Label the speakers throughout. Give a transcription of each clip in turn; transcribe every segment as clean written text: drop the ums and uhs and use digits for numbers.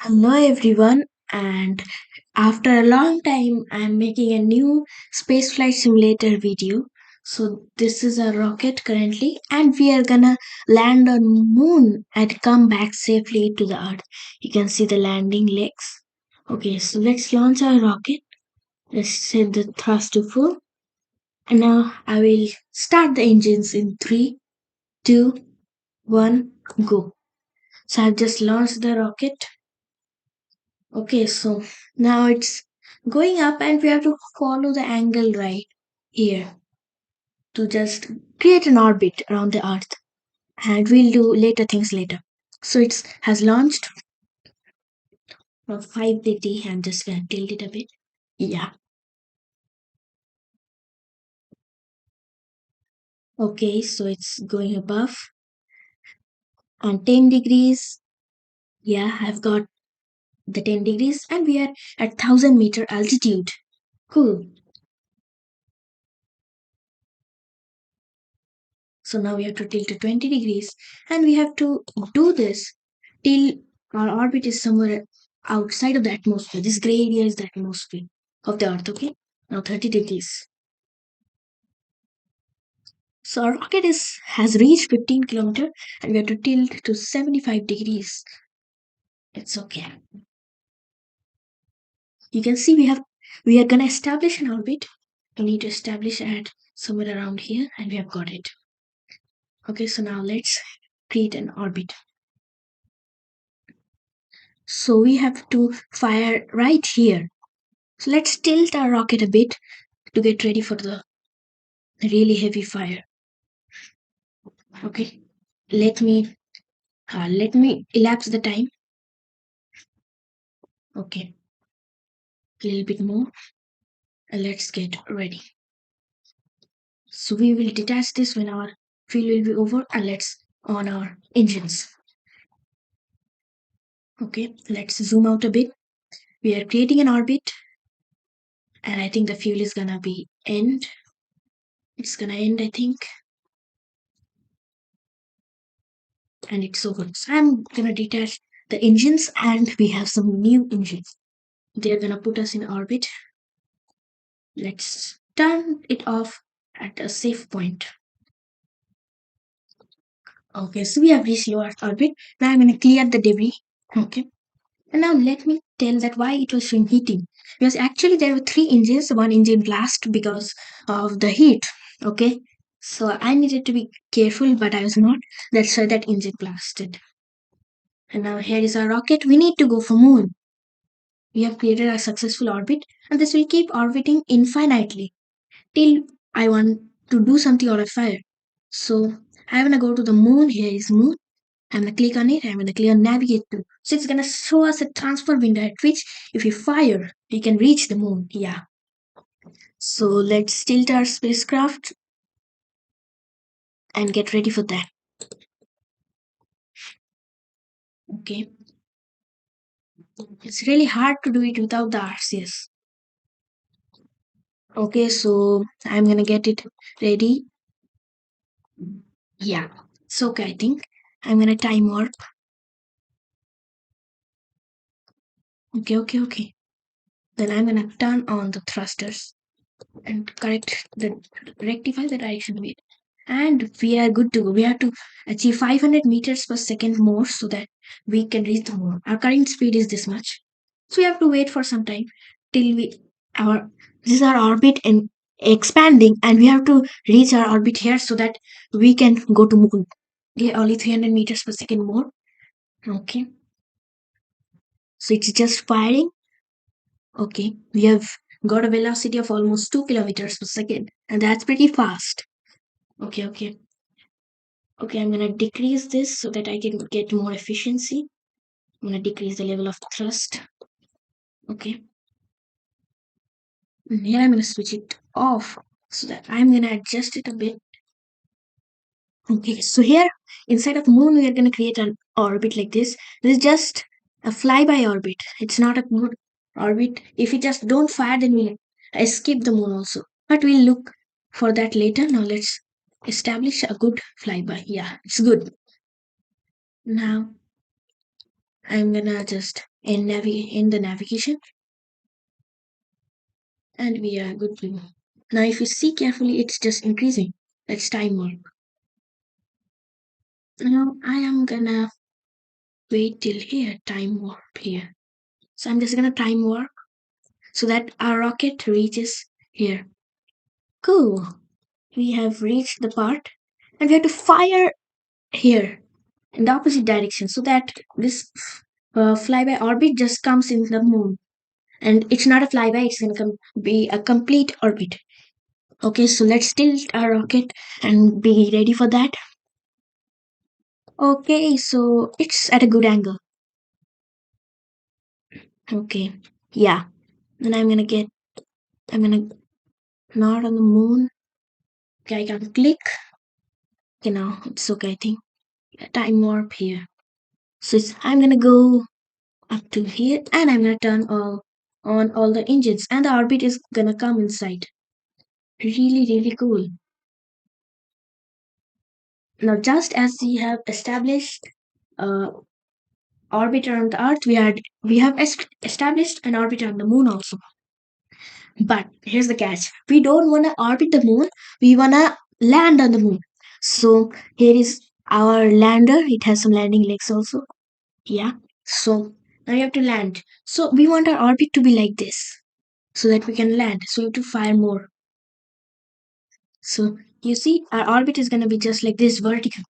Speaker 1: Hello everyone, and after a long time, I'm making a new spaceflight simulator video. So this is a rocket currently, and we are gonna land on moon and come back safely to the Earth. You can see the landing legs. Okay, so let's launch our rocket. Let's set the thrust to full, and now I will start the engines in three, two, one, go. So I've just launched the rocket. Okay, so now it's going up, and we have to follow the angle right here to just create an orbit around the Earth. And we'll do later things later. So it's has launched from 580. I'm just gonna tilt it a bit. Yeah. Okay, so it's going above and 10 degrees. Yeah, I've got the 10 degrees, and we are at 1,000-meter altitude. Cool. So now we have to tilt to 20 degrees, and we have to do this till our orbit is somewhere outside of the atmosphere. This gray area is the atmosphere of the Earth, okay? Now 30 degrees. So our rocket has reached 15 kilometer, and we have to tilt to 75 degrees. It's okay. You can see we are gonna establish an orbit. We need to establish at somewhere around here, and we have got it. Okay, so now let's create an orbit. So we have to fire right here. So let's tilt our rocket a bit to get ready for the really heavy fire. Okay, let me elapse the time. Okay, a little bit more, and let's get ready. So we will detach this when our fuel will be over, and let's on our engines. Okay, let's zoom out a bit. We are creating an orbit, and I think the fuel is gonna be end. It's gonna end, I think, and it's over. So I'm gonna detach the engines, and we have some new engines. They're gonna put us in orbit. Let's turn it off at a safe point. Okay, so we have reached low Earth orbit. Now I'm going to clear the debris. Okay, and now let me tell that why it was showing heating. Because actually there were three engines. One engine blast because of the heat. Okay, so I needed to be careful, but I was not. That's why that engine blasted. And now here is our rocket. We need to go for moon. We have created a successful orbit, and this will keep orbiting infinitely till I want to do something or a fire. So I'm gonna go to the moon. Here is moon. I'm gonna click on it. I'm gonna click on navigate to. So it's gonna show us a transfer window at which if we fire, we can reach the moon. Yeah. So let's tilt our spacecraft and get ready for that. Okay. It's really hard to do it without the RCS. Okay, so I'm gonna get it ready. Yeah. It's okay, I think. I'm gonna time warp. Okay. Then I'm gonna turn on the thrusters and rectify the direction of it. And we are good to go. We have to achieve 500 meters per second more so that we can reach the moon. Our current speed is this much. So we have to wait for some time till our this is our orbit and expanding, and we have to reach our orbit here so that we can go to moon. Yeah, only 300 meters per second more. Okay. So it's just firing. Okay. We have got a velocity of almost 2 kilometers per second, and that's pretty fast. Okay. Okay, I'm gonna decrease this so that I can get more efficiency. I'm gonna decrease the level of thrust. Okay. And here I'm gonna switch it off so that I'm gonna adjust it a bit. Okay, so here inside of moon we are gonna create an orbit like this. This is just a flyby orbit. It's not a good orbit. If we just don't fire, then we'll escape the moon also. But we'll look for that later. Now let's establish a good flyby. Yeah, it's good. Now I'm gonna just in the navigation, and we are good to go. Now, if you see carefully, it's just increasing. Let's time warp. Now, I am gonna wait till here, time warp here. So I'm just gonna time warp so that our rocket reaches here. Cool. We have reached the part, and we have to fire here in the opposite direction so that this flyby orbit just comes in the moon. And it's not a flyby, it's gonna be a complete orbit. Okay, so let's tilt our rocket and be ready for that. Okay, so it's at a good angle. Okay, yeah. Then I'm gonna not on the moon. Okay, I can click. Okay, now it's okay, I think. Time warp here. So I'm gonna go up to here and I'm gonna turn on all the engines and the orbit is gonna come inside. Really, really cool. Now, just as we have established uh, orbit around the Earth, we have established an orbit around the Moon also. But here's the catch: we don't wanna orbit the Moon. We wanna land on the Moon. So here is our lander. It has some landing legs also. Yeah. So now you have to land. So we want our orbit to be like this, so that we can land. So you have to fire more. So you see, our orbit is gonna be just like this, vertical,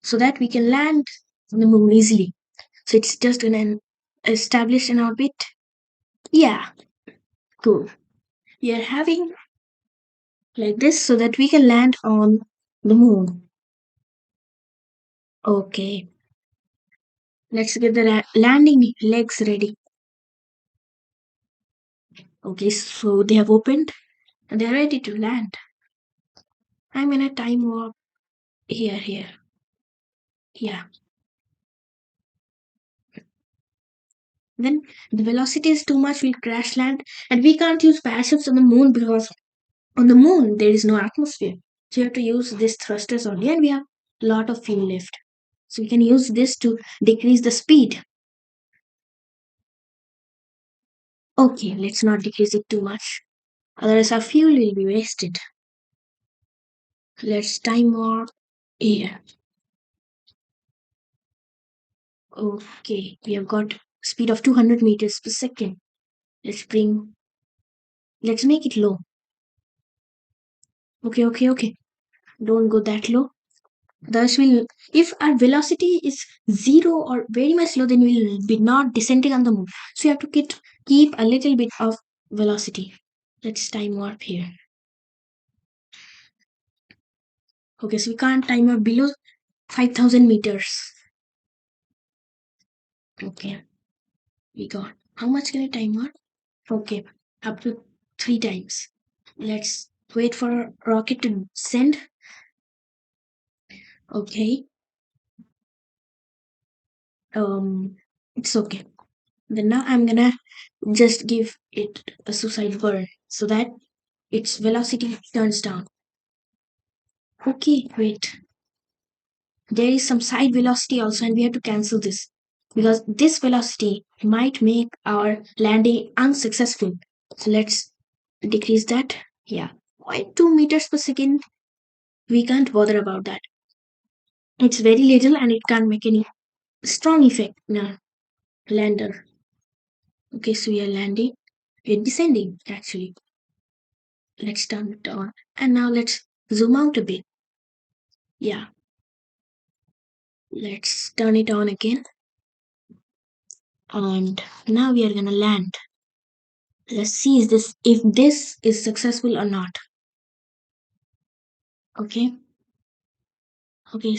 Speaker 1: so that we can land on the Moon easily. So it's just gonna establish an orbit. Yeah, cool. We are having like this so that we can land on the moon. Okay, let's get the landing legs ready. Okay, so they have opened and they're ready to land. I'm in a time warp here. Yeah. Then the velocity is too much, we'll crash land, and we can't use parachutes on the moon because on the moon there is no atmosphere. So you have to use this thrusters only, and we have a lot of fuel left. So we can use this to decrease the speed. Okay, let's not decrease it too much. Otherwise our fuel will be wasted. Let's time warp here. Okay, we have got speed of 200 meters per second. Let's make it low. Okay. Don't go that low. Thus will, if our velocity is zero or very much low, then we'll be not descending on the moon. So you have to keep a little bit of velocity. Let's time warp here. Okay, so we can't time warp below 5,000 meters. Okay, we got. How much can I time warp? Okay, up to 3 times. Let's wait for a rocket to send. Okay, it's okay. Then now I'm gonna just give it a suicide burn so that its velocity turns down. Okay, wait. There is some side velocity also, and we have to cancel this because this velocity might make our landing unsuccessful. So let's decrease that. Yeah, 0.2 meters per second. We can't bother about that. It's very little and it can't make any strong effect in our lander. Okay, so we are landing. We're descending actually. Let's turn it on. And now let's zoom out a bit. Yeah, let's turn it on again. And now we are gonna land. Let's see if this is successful or not. Okay. Okay.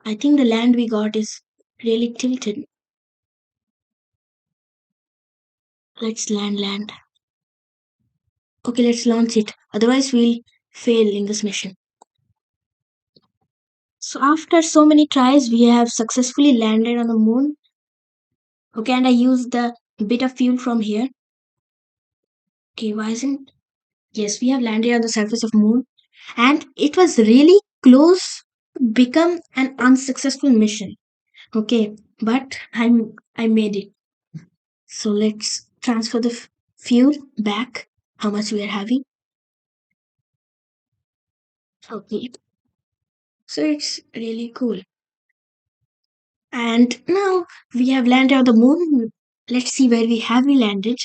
Speaker 1: I think the land we got is really tilted. Let's land. Okay, let's launch it. Otherwise we'll fail in this mission. So after so many tries, we have successfully landed on the moon. Okay, and I used the bit of fuel from here. Okay, why isn't? Yes, we have landed on the surface of moon, and it was really close to become an unsuccessful mission. Okay, but I made it. So let's transfer the fuel back. How much we are having? Okay, so it's really cool. And now we have landed on the moon. Let's see where we landed.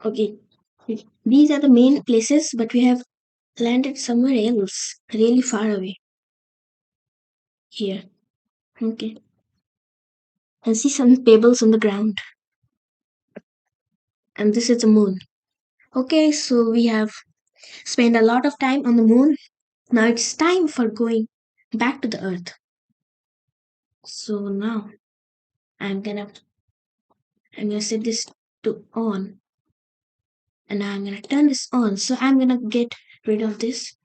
Speaker 1: Okay, these are the main places, but we have landed somewhere else, really far away. Here, okay. And see some pebbles on the ground. And this is the moon. Okay, so we have spent a lot of time on the moon. Now it's time for going back to the earth. So now I'm gonna I'm gonna set this to on, and now I'm gonna turn this on. So I'm gonna get rid of this,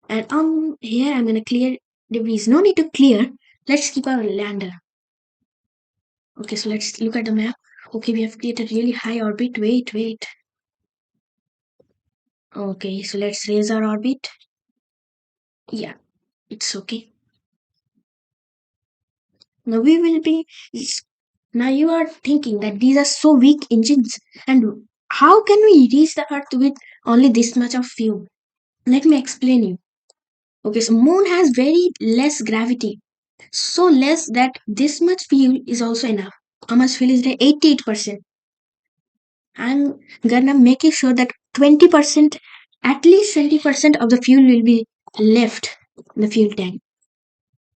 Speaker 1: and on here I'm gonna clear debris. No need to clear. Let's keep our lander. Okay, so let's look at the map. Okay, we have created a really high orbit. Wait. Okay, so let's raise our orbit. Yeah, it's okay. Now we will be. Now you are thinking that these are so weak engines, and how can we reach the Earth with only this much of fuel? Let me explain you. Okay, so Moon has very less gravity, so less that this much fuel is also enough. How much fuel is there? 88%. I'm gonna make it sure that 20%, at least 20% of the fuel will be left in the fuel tank.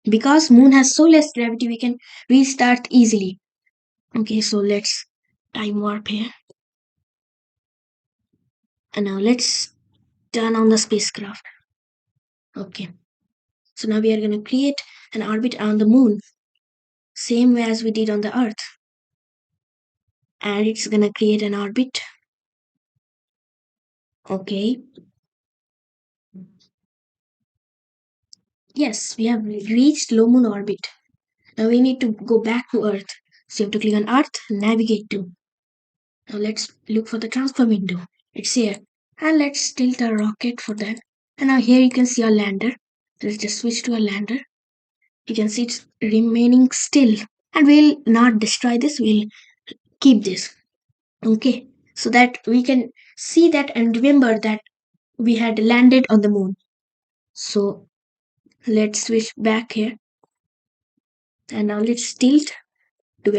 Speaker 1: Because Moon has so less gravity, we can restart easily. Okay, so let's time warp here. And now let's turn on the spacecraft. Okay, so now we are gonna create an orbit around the Moon, same way as we did on the Earth. And it's gonna create an orbit. Okay, yes, we have reached low Moon orbit. Now we need to go back to Earth. So you have to click on Earth, navigate to. Now let's look for the transfer window. It's here. And let's tilt our rocket for that. And now here you can see our lander. Let's just switch to a lander. You can see it's remaining still. And we'll not destroy this, we'll keep this. Okay. So that we can see that and remember that we had landed on the moon. So let's switch back here. And now let's tilt to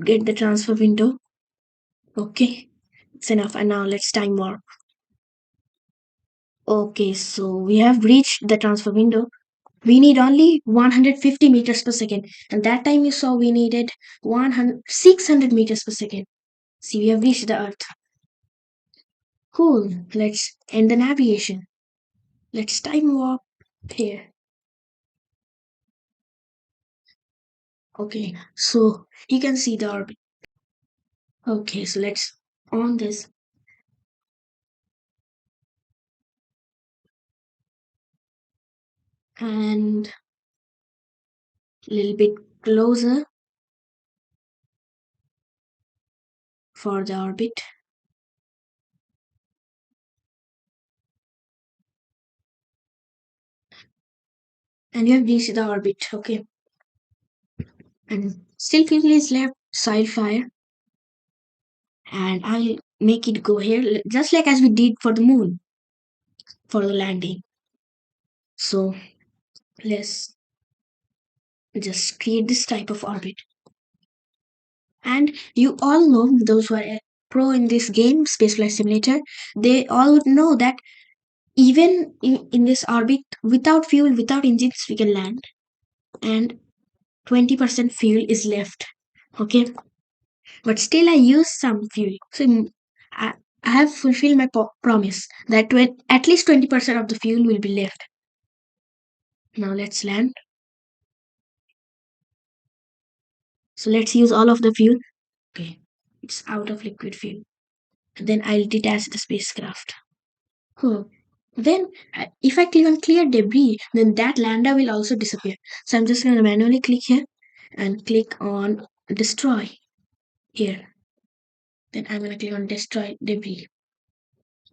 Speaker 1: get the transfer window. Okay. It's enough. And now let's time warp. Okay, so we have reached the transfer window. We need only 150 meters per second. And that time you saw we needed 600 meters per second. See, we have reached the Earth. Cool. Let's end the navigation. Let's time warp here. Okay, so you can see the orbit. Okay, so let's on this. And a little bit closer for the orbit. And you have reached the orbit. Okay. And still fuel is left. Soil fire. And I'll make it go here just like as we did for the moon for the landing. So let's just create this type of orbit. And you all know, those who are a pro in this game, Spaceflight Simulator, they all would know that even in this orbit, without fuel, without engines, we can land. And 20% fuel is left. Okay. But still, I use some fuel. So I, I have fulfilled my promise that at least 20% of the fuel will be left. Now let's land. So let's use all of the fuel. Okay. It's out of liquid fuel. And then I'll detach the spacecraft. Oh. Then, if I click on clear debris, then that lander will also disappear. So I'm just going to manually click here and click on destroy here. Then I'm going to click on destroy debris.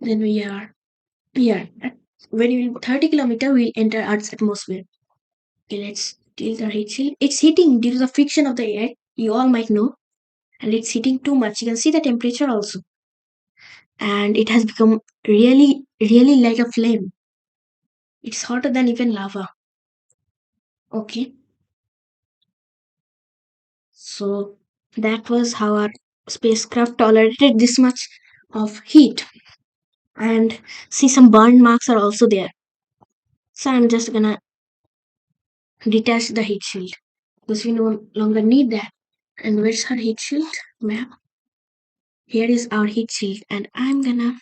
Speaker 1: Then we are here. When we 30 kilometer, we'll enter Earth's atmosphere. Okay, let's Tilt our heat shield. It's heating due to the friction of the air. You all might know, and it's heating too much. You can see the temperature also, and it has become really, really like a flame. It's hotter than even lava. Okay, so that was how our spacecraft tolerated this much of heat. And see, some burn marks are also there. So I'm just gonna detach the heat shield because we no longer need that. And where's our heat shield? Map. Here is our heat shield, and I'm gonna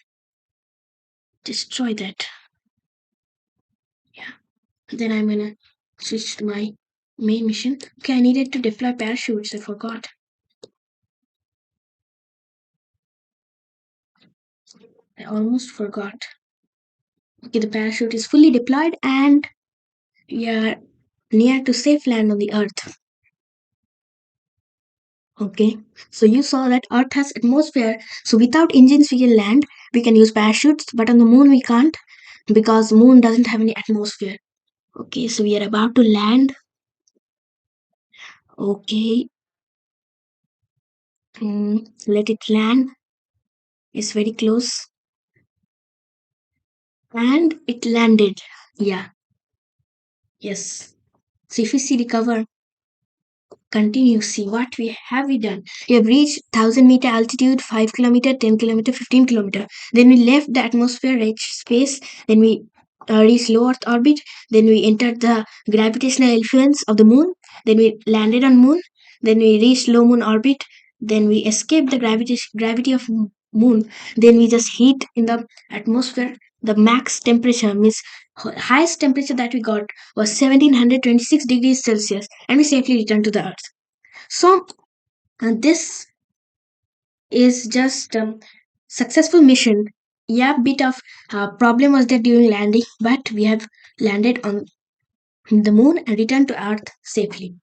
Speaker 1: destroy that. Yeah. Then I'm gonna switch to my main mission. Okay, I needed to deploy parachutes. I forgot. I almost forgot. Okay, the parachute is fully deployed, and we are near to safe land on the Earth. Okay, so you saw that Earth has atmosphere. So without engines, we can land. We can use parachutes, but on the Moon we can't because Moon doesn't have any atmosphere. Okay, so we are about to land. Okay, let it land. It's very close, and it landed. Yeah, yes. So if you see the cover, continue. See what we done. We have reached 1,000 meter altitude, 5 kilometer, 10 kilometer, 15 kilometer. Then we left the atmosphere, reached space. Then we reached low Earth orbit. Then we entered the gravitational influence of the moon. Then we landed on moon. Then we reached low moon orbit. Then we escaped the gravity of moon. Then we just heat in the atmosphere. The max temperature means highest temperature that we got was 1726 degrees Celsius, and we safely returned to the Earth. So this is just successful mission. Yeah, bit of problem was there during landing, but we have landed on the moon and returned to Earth safely.